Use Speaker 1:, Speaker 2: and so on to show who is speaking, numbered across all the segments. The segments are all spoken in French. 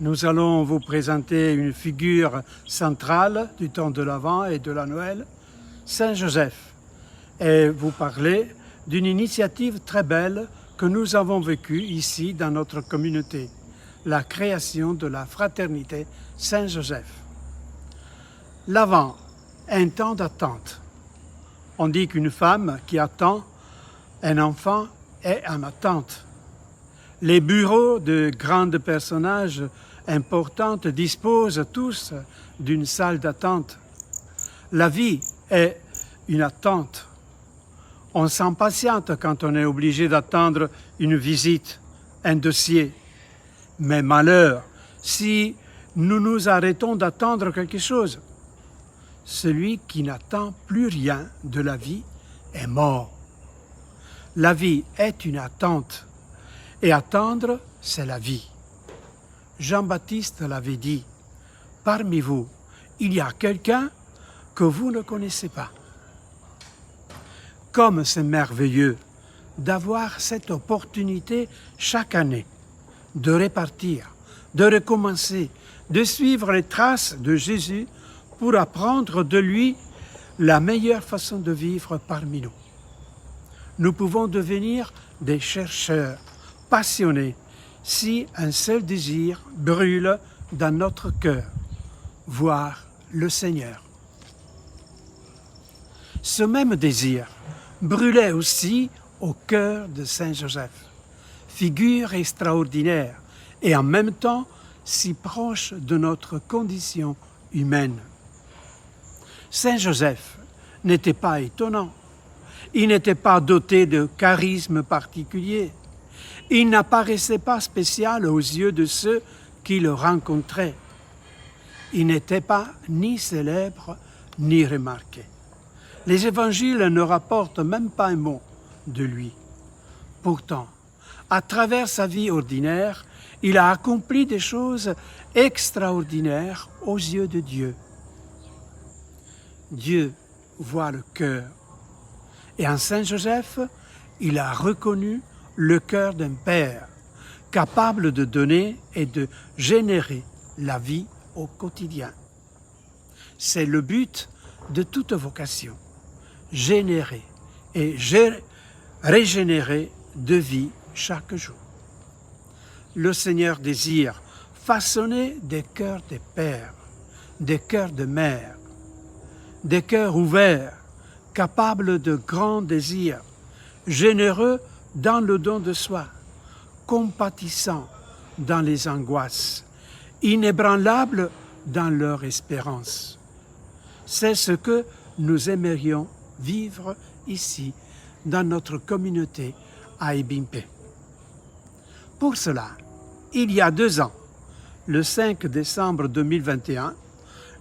Speaker 1: Nous allons vous présenter une figure centrale du temps de l'Avent et de la Noël, Saint Joseph, et vous parler d'une initiative très belle que nous avons vécue ici dans notre communauté, la création de la fraternité Saint Joseph. L'Avent est un temps d'attente. On dit qu'une femme qui attend un enfant est en attente. Les bureaux de grands personnages importants disposent tous d'une salle d'attente. La vie est une attente. On s'impatiente quand on est obligé d'attendre une visite, un dossier. Mais malheur, si nous nous arrêtons d'attendre quelque chose, celui qui n'attend plus rien de la vie est mort. La vie est une attente. Et attendre, c'est la vie. Jean-Baptiste l'avait dit, parmi vous, il y a quelqu'un que vous ne connaissez pas. Comme c'est merveilleux d'avoir cette opportunité chaque année de repartir, de recommencer, de suivre les traces de Jésus pour apprendre de lui la meilleure façon de vivre parmi nous. Nous pouvons devenir des chercheurs passionnés si un seul désir brûle dans notre cœur, voir le Seigneur. Ce même désir brûlait aussi au cœur de Saint Joseph, figure extraordinaire et en même temps si proche de notre condition humaine. Saint Joseph n'était pas étonnant, il n'était pas doté de charisme particulier. Il n'apparaissait pas spécial aux yeux de ceux qui le rencontraient. Il n'était pas ni célèbre ni remarqué. Les évangiles ne rapportent même pas un mot de lui. Pourtant, à travers sa vie ordinaire, il a accompli des choses extraordinaires aux yeux de Dieu. Dieu voit le cœur. Et en Saint Joseph, il a reconnu le cœur d'un père, capable de donner et de générer la vie au quotidien. C'est le but de toute vocation, générer et régénérer de vie chaque jour. Le Seigneur désire façonner des cœurs de pères, des cœurs de mères, des cœurs ouverts, capables de grands désirs, généreux dans le don de soi, compatissants dans les angoisses, inébranlables dans leur espérance. C'est ce que nous aimerions vivre ici, dans notre communauté à Ebimpe. Pour cela, il y a 2 ans, le 5 décembre 2021,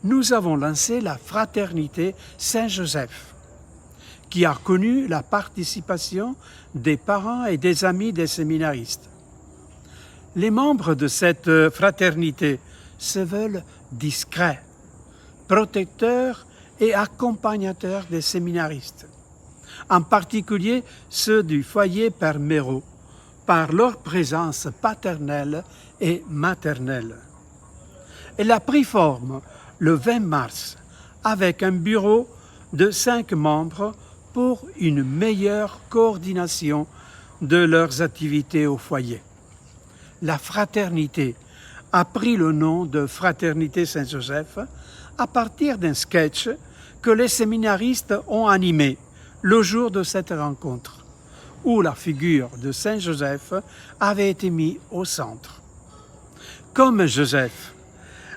Speaker 1: nous avons lancé la Fraternité Saint-Joseph, qui a connu la participation des parents et des amis des séminaristes. Les membres de cette fraternité se veulent discrets, protecteurs et accompagnateurs des séminaristes, en particulier ceux du foyer Père Méraud, par leur présence paternelle et maternelle. Elle a pris forme le 20 mars avec un bureau de 5 membres pour une meilleure coordination de leurs activités au foyer. La fraternité a pris le nom de Fraternité Saint-Joseph à partir d'un sketch que les séminaristes ont animé le jour de cette rencontre, où la figure de Saint Joseph avait été mise au centre. Comme Joseph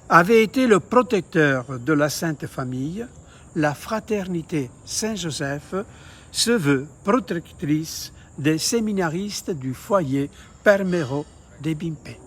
Speaker 1: avait été le protecteur de la Sainte Famille, la Fraternité Saint-Joseph se veut protectrice des séminaristes du foyer Père Méraud d'Ebimpe.